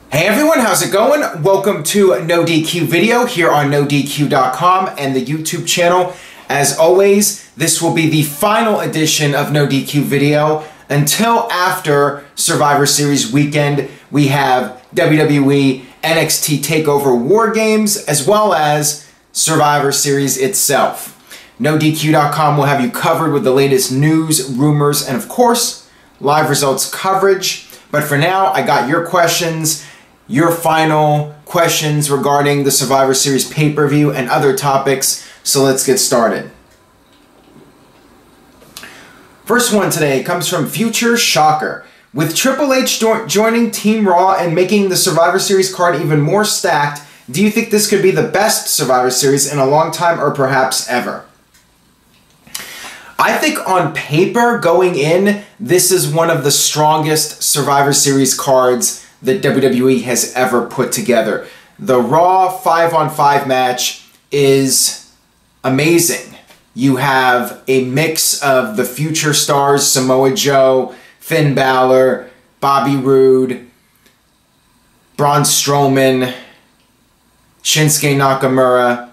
Hey everyone, how's it going? Welcome to NoDQ video here on NoDQ.com and the YouTube channel. As always, this will be the final edition of NoDQ video. Until after Survivor Series weekend, we have WWE NXT TakeOver War Games as well as Survivor Series itself. NoDQ.com will have you covered with the latest news, rumors, and of course, live results coverage. But for now, I got your questions, your final questions regarding the Survivor Series pay-per-view and other topics, so let's get started. First one today comes from Future Shocker. With Triple H joining Team Raw and making the Survivor Series card even more stacked, do you think this could be the best Survivor Series in a long time or perhaps ever? I think on paper, going in, this is one of the strongest Survivor Series cards that WWE has ever put together. The Raw 5-on-5 match is amazing. You have a mix of the future stars, Samoa Joe, Finn Balor, Bobby Roode, Braun Strowman, Shinsuke Nakamura,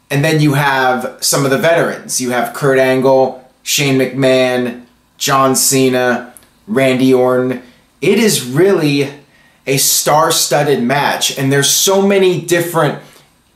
and then you have some of the veterans. You have Kurt Angle, Shane McMahon, John Cena, Randy Orton. It is really a star-studded match, and there's so many different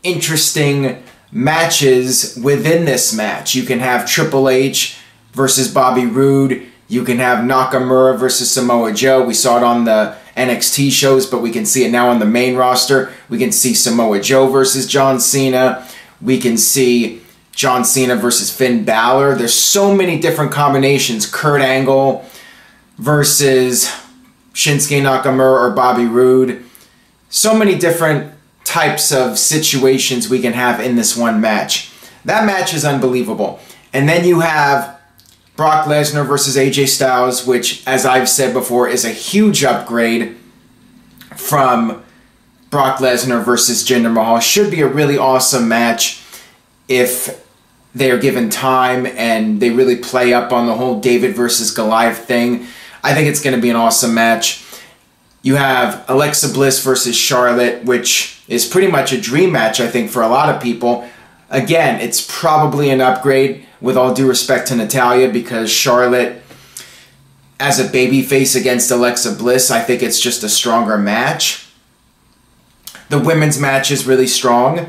interesting matches within this match. You can have Triple H versus Bobby Roode. You can have Nakamura versus Samoa Joe. We saw it on the NXT shows, but we can see it now on the main roster. We can see Samoa Joe versus John Cena. We can see John Cena versus Finn Balor. There's so many different combinations. Kurt Angle versus Shinsuke Nakamura or Bobby Roode. So many different types of situations we can have in this one match. That match is unbelievable. And then you have Brock Lesnar versus AJ Styles, which, as I've said before, is a huge upgrade from Brock Lesnar versus Jinder Mahal. Should be a really awesome match if they are given time and they really play up on the whole David versus Goliath thing. I think it's going to be an awesome match. You have Alexa Bliss versus Charlotte, which is pretty much a dream match, I think, for a lot of people. Again, it's probably an upgrade, with all due respect to Natalya, because Charlotte, as a babyface against Alexa Bliss, I think it's just a stronger match. The women's match is really strong.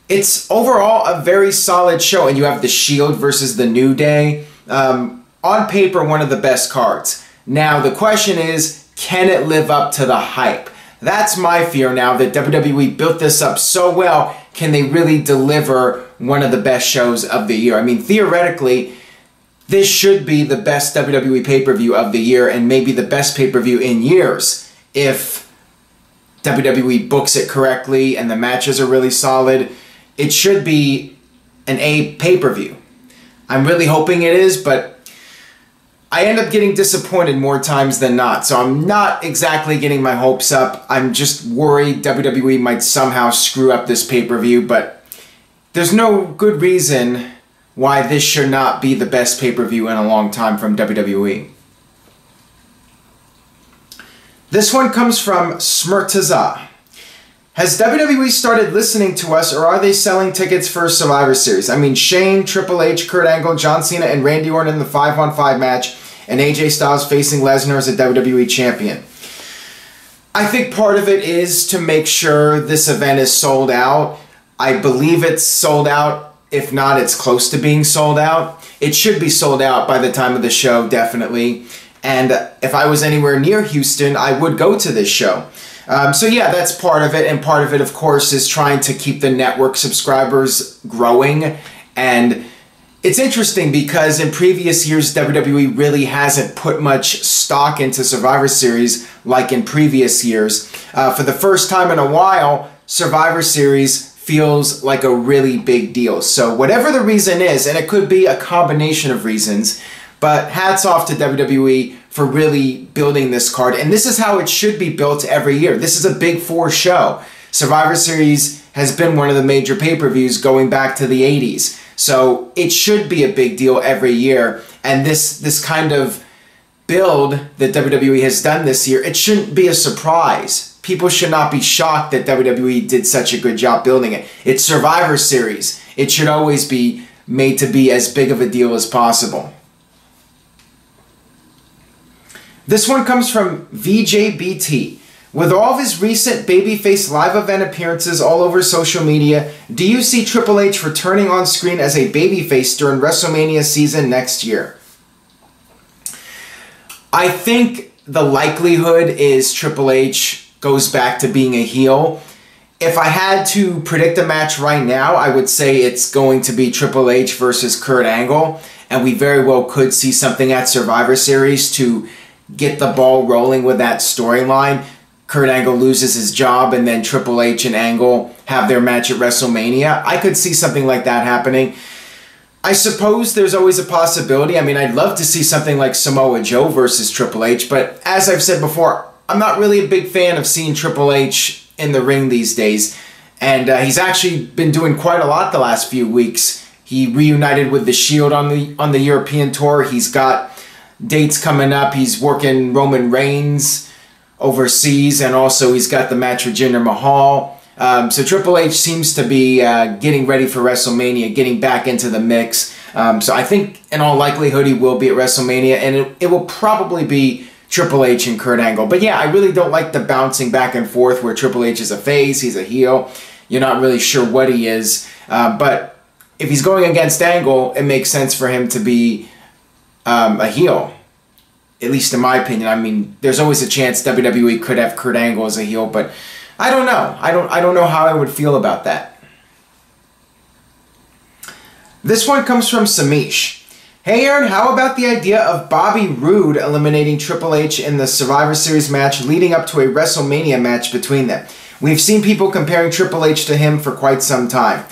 It's overall a very solid show, and you have The Shield versus The New Day. On paper, one of the best cards. Now, the question is, can it live up to the hype? That's my fear now, that WWE built this up so well. Can they really deliver one of the best shows of the year? I mean, theoretically, this should be the best WWE pay-per-view of the year and maybe the best pay-per-view in years if WWE books it correctly and the matches are really solid. It should be an A pay-per-view. I'm really hoping it is, but I end up getting disappointed more times than not, so I'm not exactly getting my hopes up. I'm just worried WWE might somehow screw up this pay-per-view, but there's no good reason why this should not be the best pay-per-view in a long time from WWE. This one comes from Smurtaza. Has WWE started listening to us, or are they selling tickets for Survivor Series? I mean, Shane, Triple H, Kurt Angle, John Cena, and Randy Orton in the 5-on-5 match, and AJ Styles facing Lesnar as a WWE champion. I think part of it is to make sure this event is sold out. I believe it's sold out. If not, it's close to being sold out. It should be sold out by the time of the show, definitely. And if I was anywhere near Houston, I would go to this show. So yeah, that's part of it, and part of it, of course, is trying to keep the network subscribers growing. And it's interesting because in previous years, WWE really hasn't put much stock into Survivor Series like in previous years. For the first time in a while, Survivor Series feels like a really big deal. So whatever the reason is, and it could be a combination of reasons, but hats off to WWE for really building this card. And this is how it should be built every year. This is a Big Four show. Survivor Series has been one of the major pay-per-views going back to the 80s. So it should be a big deal every year. And this kind of build that WWE has done this year, it shouldn't be a surprise people should not be shocked that WWE did such a good job building it. It's Survivor Series. It should always be made to be as big of a deal as possible. This one comes from VJBT. With all of his recent babyface live event appearances all over social media, do you see Triple H returning on screen as a babyface during WrestleMania season next year? I think the likelihood is Triple H goes back to being a heel. If I had to predict a match right now, I would say it's going to be Triple H versus Kurt Angle, and we very well could see something at Survivor Series to get the ball rolling with that storyline. Kurt Angle loses his job, and then Triple H and Angle have their match at WrestleMania. I could see something like that happening. I suppose there's always a possibility. I mean, I'd love to see something like Samoa Joe versus Triple H, but as I've said before, I'm not really a big fan of seeing Triple H in the ring these days, and he's actually been doing quite a lot the last few weeks. He reunited with The Shield on the European tour. He's got dates coming up. He's working Roman Reigns overseas, and also he's got the match with Jinder Mahal. So Triple H seems to be getting ready for WrestleMania, getting back into the mix. So I think in all likelihood he will be at WrestleMania, and it will probably be Triple H and Kurt Angle. But yeah, I really don't like the bouncing back and forth where Triple H is a face, he's a heel. You're not really sure what he is. But if he's going against Angle, it makes sense for him to be a heel. At least in my opinion. I mean, there's always a chance WWE could have Kurt Angle as a heel, but I don't know. I don't know how I would feel about that. This one comes from Samish. Hey Aaron, how about the idea of Bobby Roode eliminating Triple H in the Survivor Series match leading up to a WrestleMania match between them? We've seen people comparing Triple H to him for quite some time.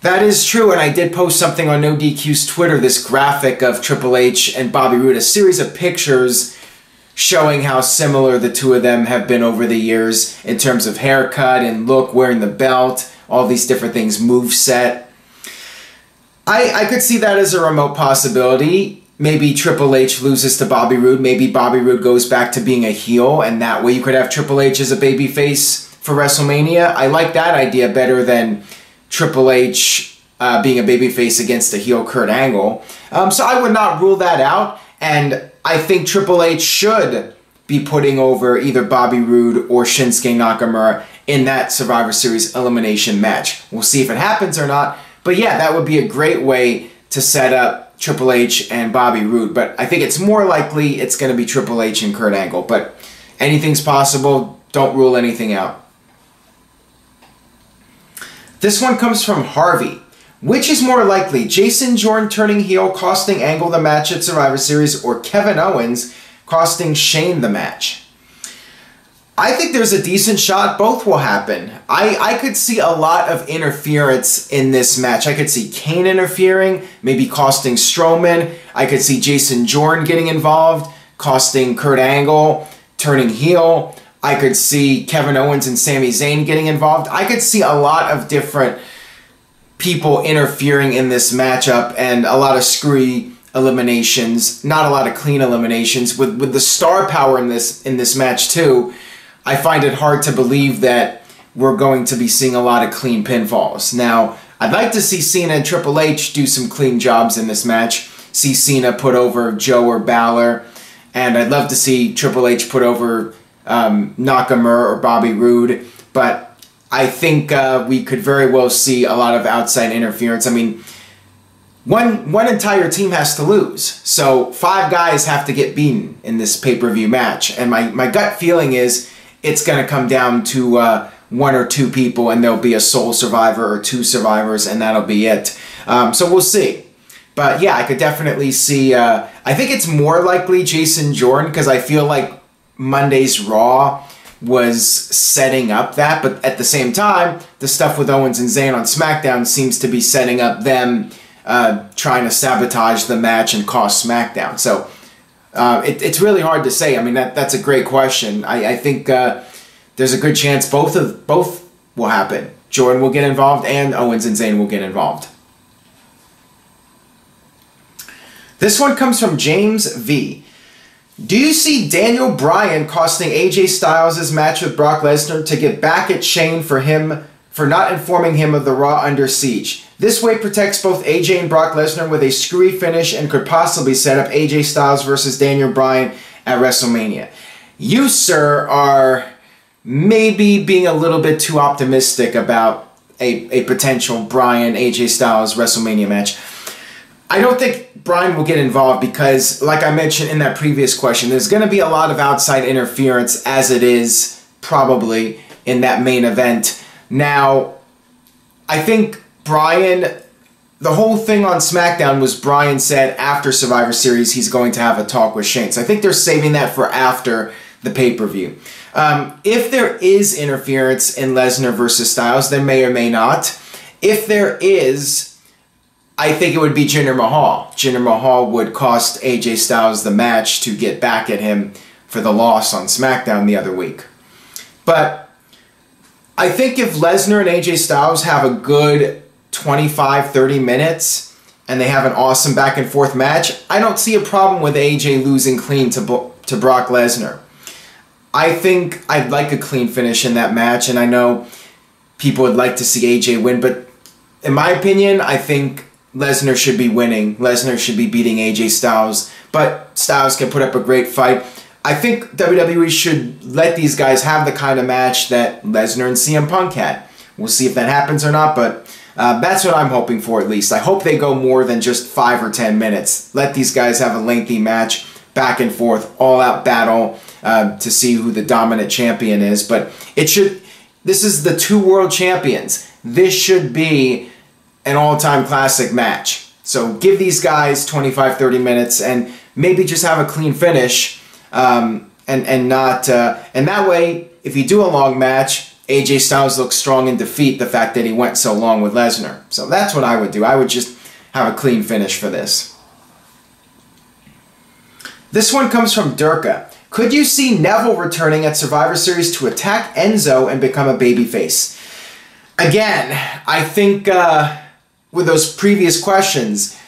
That is true, and I did post something on NoDQ's Twitter, this graphic of Triple H and Bobby Roode, a series of pictures showing how similar the two of them have been over the years in terms of haircut and look, wearing the belt, all these different things, moveset. I could see that as a remote possibility. Maybe Triple H loses to Bobby Roode. Maybe Bobby Roode goes back to being a heel, and that way you could have Triple H as a babyface for WrestleMania. I like that idea better than Triple H being a babyface against a heel Kurt Angle. So I would not rule that out, and I think Triple H should be putting over either Bobby Roode or Shinsuke Nakamura in that Survivor Series elimination match. We'll see if it happens or not. But yeah, that would be a great way to set up Triple H and Bobby Roode. But I think it's more likely it's going to be Triple H and Kurt Angle. But anything's possible. Don't rule anything out. This one comes from Harvey. Which is more likely, Jason Jordan turning heel, costing Angle the match at Survivor Series, or Kevin Owens costing Shane the match? I think there's a decent shot both will happen. I could see a lot of interference in this match. I could see Kane interfering, maybe costing Strowman. I could see Jason Jordan getting involved, costing Kurt Angle, turning heel. I could see Kevin Owens and Sami Zayn getting involved. I could see a lot of different people interfering in this matchup and a lot of screwy eliminations, not a lot of clean eliminations. With the star power in this match too, I find it hard to believe that we're going to be seeing a lot of clean pinfalls. Now, I'd like to see Cena and Triple H do some clean jobs in this match. See Cena put over Joe or Balor, and I'd love to see Triple H put over Nakamura or Bobby Roode, but I think we could very well see a lot of outside interference. I mean, one entire team has to lose, so 5 guys have to get beaten in this pay-per-view match, and my gut feeling is it's going to come down to 1 or 2 people, and there'll be a sole survivor or 2 survivors, and that'll be it. So we'll see. But yeah, I could definitely see, I think it's more likely Jason Jordan, because I feel like Monday's Raw was setting up that, but at the same time, the stuff with Owens and Zayn on SmackDown seems to be setting up them trying to sabotage the match and cost SmackDown. So it's really hard to say. I mean, that's a great question. I think there's a good chance both will happen. Jordan will get involved and Owens and Zayn will get involved. This one comes from James V. Do you see Daniel Bryan costing AJ Styles his match with Brock Lesnar to get back at Shane for not informing him of the Raw Under Siege? This way protects both AJ and Brock Lesnar with a screwy finish and could possibly set up AJ Styles versus Daniel Bryan at WrestleMania. You, sir, are maybe being a little bit too optimistic about a potential Bryan-AJ Styles WrestleMania match. I don't think Bryan will get involved because, like I mentioned in that previous question, there's going to be a lot of outside interference as it is probably in that main event. Now, I think Bryan, the whole thing on SmackDown was Bryan said after Survivor Series he's going to have a talk with Shane. So I think they're saving that for after the pay-per-view. If there is interference in Lesnar versus Styles, there may or may not. If there is, I think it would be Jinder Mahal. Jinder Mahal would cost AJ Styles the match to get back at him for the loss on SmackDown the other week. But I think if Lesnar and AJ Styles have a good 25-30 minutes and they have an awesome back and forth match, I don't see a problem with AJ losing clean to Brock Lesnar. I think I'd like a clean finish in that match, and I know people would like to see AJ win, but in my opinion, I think Lesnar should be winning. Lesnar should be beating AJ Styles, but Styles can put up a great fight. I think WWE should let these guys have the kind of match that Lesnar and CM Punk had. We'll see if that happens or not, but that's what I'm hoping for at least. I hope they go more than just 5 or 10 minutes. Let these guys have a lengthy match, back and forth, all-out battle to see who the dominant champion is. But this is the two world champions. This should be an all-time classic match. So give these guys 25-30 minutes and maybe just have a clean finish. And that way, if you do a long match, AJ Styles looks strong in defeat the fact that he went so long with Lesnar. So that's what I would do. I would just have a clean finish for this. This one comes from Durka. Could you see Neville returning at Survivor Series to attack Enzo and become a babyface? Again, I think with those previous questions,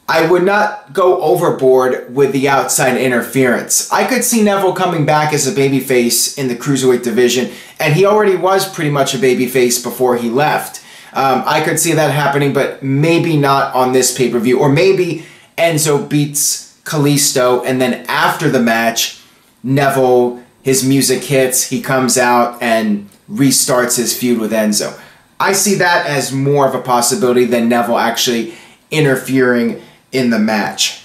I would not go overboard with the outside interference. I could see Neville coming back as a babyface in the Cruiserweight division, and he already was pretty much a babyface before he left. I could see that happening, but maybe not on this pay-per-view. Or maybe Enzo beats Kalisto, and then after the match, Neville, his music hits, he comes out and restarts his feud with Enzo. I see that as more of a possibility than Neville actually interfering in the match.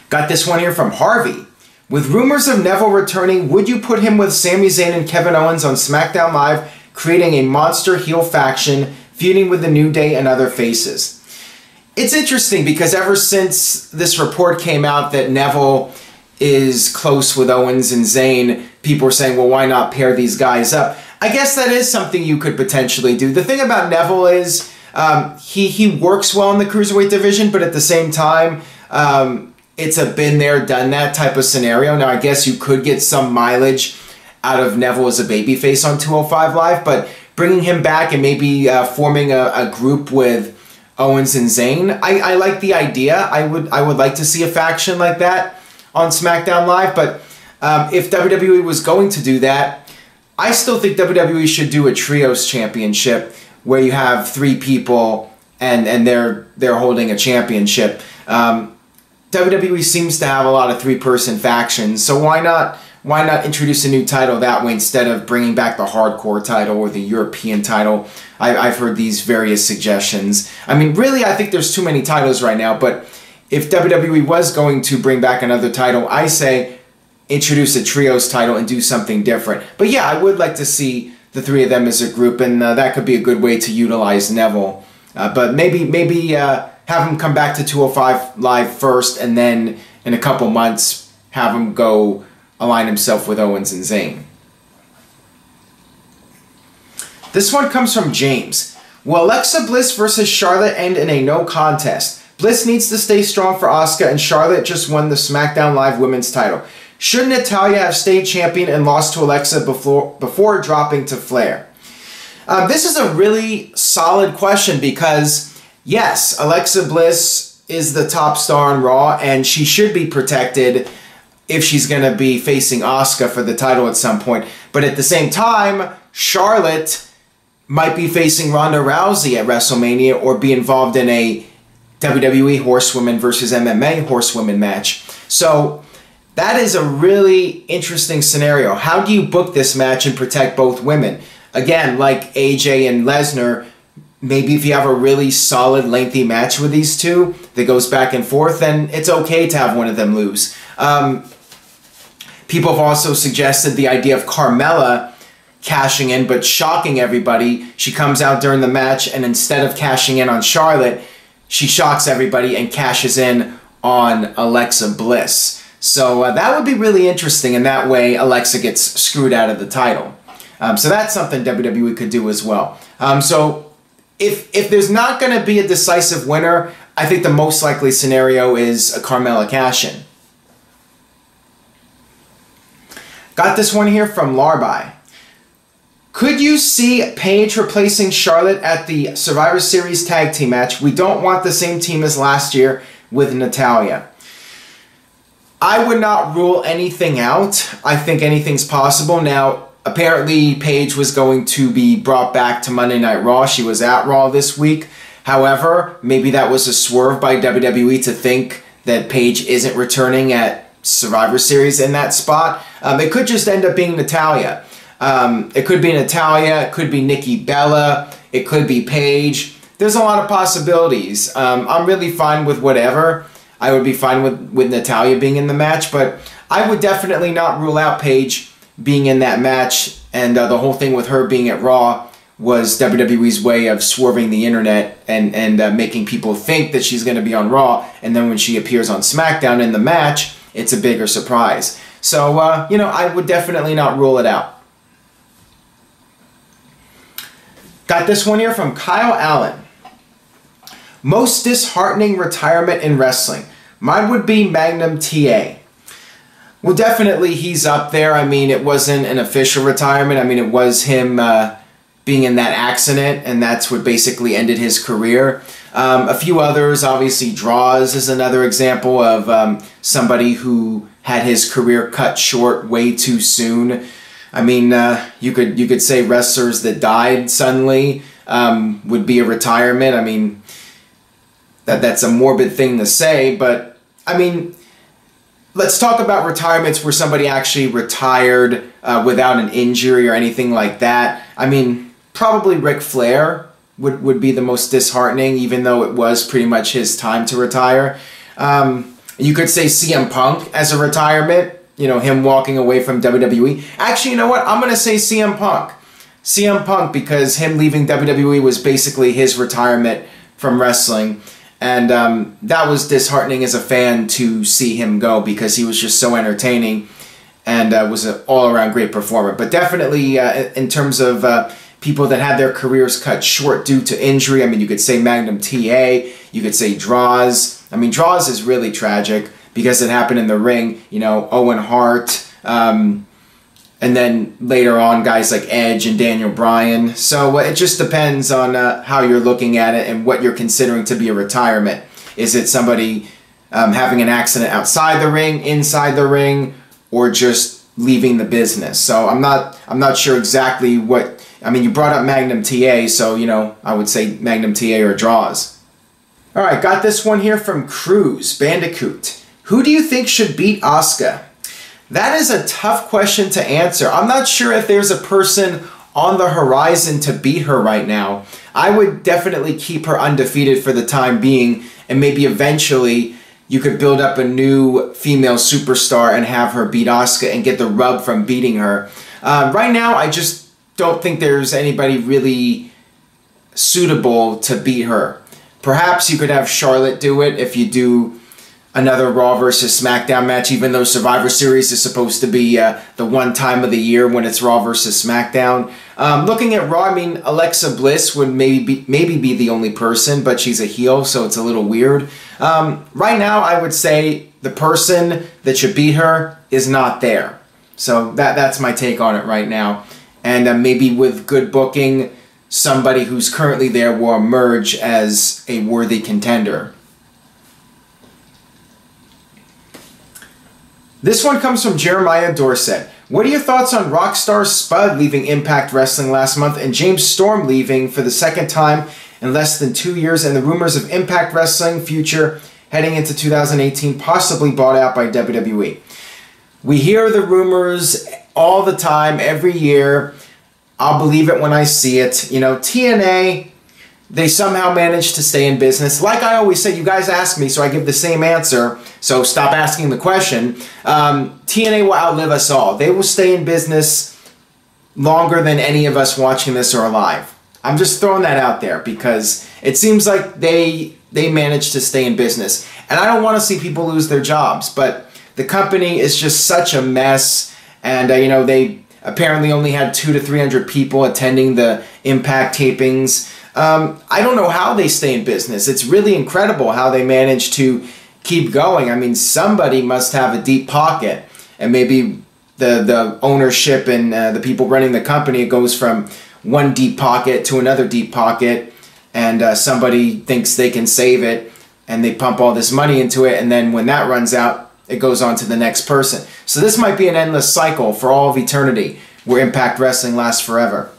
Got this one here from Harvey. With rumors of Neville returning, would you put him with Sami Zayn and Kevin Owens on SmackDown Live, creating a monster heel faction, feuding with the New Day and other faces? It's interesting because ever since this report came out that Neville is close with Owens and Zayn, people are saying, well, why not pair these guys up? I guess that is something you could potentially do. The thing about Neville is he works well in the Cruiserweight division, but at the same time, it's a been there, done that type of scenario. Now, I guess you could get some mileage out of Neville as a babyface on 205 Live, but bringing him back and maybe forming a group with Owens and Zayn, I like the idea. I would like to see a faction like that on SmackDown Live, but if WWE was going to do that, I still think WWE should do a trios championship where you have 3 people and they're holding a championship. WWE seems to have a lot of 3-person factions, so why not introduce a new title that way instead of bringing back the hardcore title or the European title? I've heard these various suggestions. I mean, really, I think there's too many titles right now, but if WWE was going to bring back another title, I say introduce a trios title and do something different. But yeah, I would like to see the 3 of them as a group, and that could be a good way to utilize Neville. But maybe have him come back to 205 Live first, and then in a couple months have him go align himself with Owens and Zayn. This one comes from James. Will Alexa Bliss versus Charlotte end in a no contest? Bliss needs to stay strong for Asuka, and Charlotte just won the SmackDown Live Women's title. Should Natalya have stayed champion and lost to Alexa before dropping to Flair? This is a really solid question because, yes, Alexa Bliss is the top star on Raw, and she should be protected if she's going to be facing Asuka for the title at some point. But at the same time, Charlotte might be facing Ronda Rousey at WrestleMania or be involved in a WWE Horsewomen versus MMA Horsewomen match. So that is a really interesting scenario. How do you book this match and protect both women? Again, like AJ and Lesnar, maybe if you have a really solid, lengthy match with these two that goes back and forth, then it's okay to have one of them lose. People have also suggested the idea of Carmella cashing in, but shocking everybody. She comes out during the match, and instead of cashing in on Charlotte, she shocks everybody and cashes in on Alexa Bliss. So that would be really interesting, and that way Alexa gets screwed out of the title. So that's something WWE could do as well. So if there's not going to be a decisive winner, I think the most likely scenario is a Carmella cash-in. Got this one here from Larby. Could you see Paige replacing Charlotte at the Survivor Series tag team match? We don't want the same team as last year with Natalya. I would not rule anything out. I think anything's possible. Now, apparently Paige was going to be brought back to Monday Night Raw. She was at Raw this week. However, maybe that was a swerve by WWE to think that Paige isn't returning at Survivor Series in that spot. It could just end up being Natalya. It could be Natalya, it could be Nikki Bella, it could be Paige. There's a lot of possibilities. I'm really fine with whatever. I would be fine with Natalya being in the match, but I would definitely not rule out Paige being in that match, and the whole thing with her being at Raw was WWE's way of swerving the internet and making people think that she's going to be on Raw, and then when she appears on SmackDown in the match, it's a bigger surprise. So, you know, I would definitely not rule it out. Got this one here from Kyle Allen. Most disheartening retirement in wrestling. Mine would be Magnum TA. Well, definitely he's up there. I mean, it wasn't an official retirement. I mean, it was him being in that accident, and that's what basically ended his career. A few others, obviously Draws is another example of somebody who had his career cut short way too soon. I mean, you could say wrestlers that died suddenly would be a retirement. I mean, that's a morbid thing to say, but I mean, let's talk about retirements where somebody actually retired without an injury or anything like that. I mean, probably Ric Flair would be the most disheartening, even though it was pretty much his time to retire. You could say CM Punk as a retirement. You know, him walking away from WWE. Actually, you know what? I'm going to say CM Punk. CM Punk, because him leaving WWE was basically his retirement from wrestling. And that was disheartening as a fan to see him go, because he was just so entertaining and was an all-around great performer. But definitely in terms of people that had their careers cut short due to injury, I mean, you could say Magnum TA, you could say Draws. I mean, Draws is really tragic, because it happened in the ring, you know, Owen Hart, and then later on guys like Edge and Daniel Bryan. So it just depends on how you're looking at it and what you're considering to be a retirement. Is it somebody having an accident outside the ring, inside the ring, or just leaving the business? So I'm not sure exactly what. I mean, you brought up Magnum TA, so you know, I would say Magnum TA or Draws. All right, got this one here from Cruz Bandicoot. Who do you think should beat Asuka? That is a tough question to answer. I'm not sure if there's a person on the horizon to beat her right now. I would definitely keep her undefeated for the time being, and maybe eventually you could build up a new female superstar and have her beat Asuka and get the rub from beating her. Right now, I just don't think there's anybody really suitable to beat her. Perhaps you could have Charlotte do it if you do another Raw versus SmackDown match, even though Survivor Series is supposed to be the one time of the year when it's Raw versus SmackDown. Looking at Raw, I mean, Alexa Bliss would maybe be the only person, but she's a heel, so it's a little weird. Right now, I would say the person that should beat her is not there. So that's my take on it right now. And maybe with good booking, somebody who's currently there will emerge as a worthy contender. This one comes from Jeremiah Dorsett. What are your thoughts on Rockstar Spud leaving Impact Wrestling last month and James Storm leaving for the second time in less than 2 years, and the rumors of Impact Wrestling future heading into 2018 possibly bought out by WWE? We hear the rumors all the time, every year. I'll believe it when I see it. You know, TNA, they somehow managed to stay in business. Like I always say, you guys ask me, so I give the same answer, so stop asking the question. TNA will outlive us all. They will stay in business longer than any of us watching this are alive. I'm just throwing that out there because it seems like they managed to stay in business. And I don't want to see people lose their jobs, but the company is just such a mess. And, you know, they apparently only had 200 to 300 people attending the Impact tapings. I don't know how they stay in business. It's really incredible how they manage to keep going. I mean, somebody must have a deep pocket, and maybe the ownership and the people running the company, it goes from one deep pocket to another deep pocket, and somebody thinks they can save it, and they pump all this money into it, and then when that runs out, it goes on to the next person. So this might be an endless cycle for all of eternity, where Impact Wrestling lasts forever.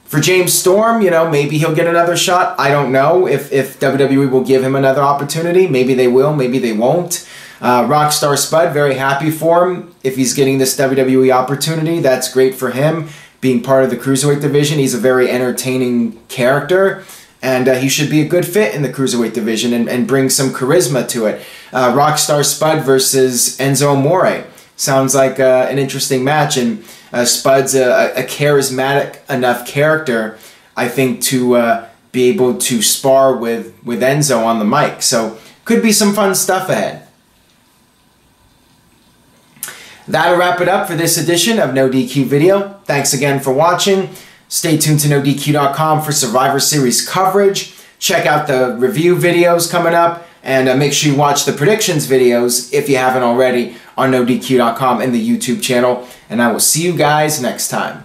For James Storm, you know, maybe he'll get another shot. I don't know if WWE will give him another opportunity. Maybe they will, maybe they won't. Rockstar Spud, very happy for him. If he's getting this WWE opportunity, that's great for him. Being part of the Cruiserweight division, he's a very entertaining character. And he should be a good fit in the Cruiserweight division and bring some charisma to it. Rockstar Spud versus Enzo Amore. Sounds like an interesting match, and Spud's a charismatic enough character, I think, to be able to spar with Enzo on the mic. So could be some fun stuff ahead. That'll wrap it up for this edition of NoDQ Video. Thanks again for watching. Stay tuned to NoDQ.com for Survivor Series coverage. Check out the review videos coming up, and make sure you watch the predictions videos if you haven't already on NoDQ.com and the YouTube channel. And I will see you guys next time.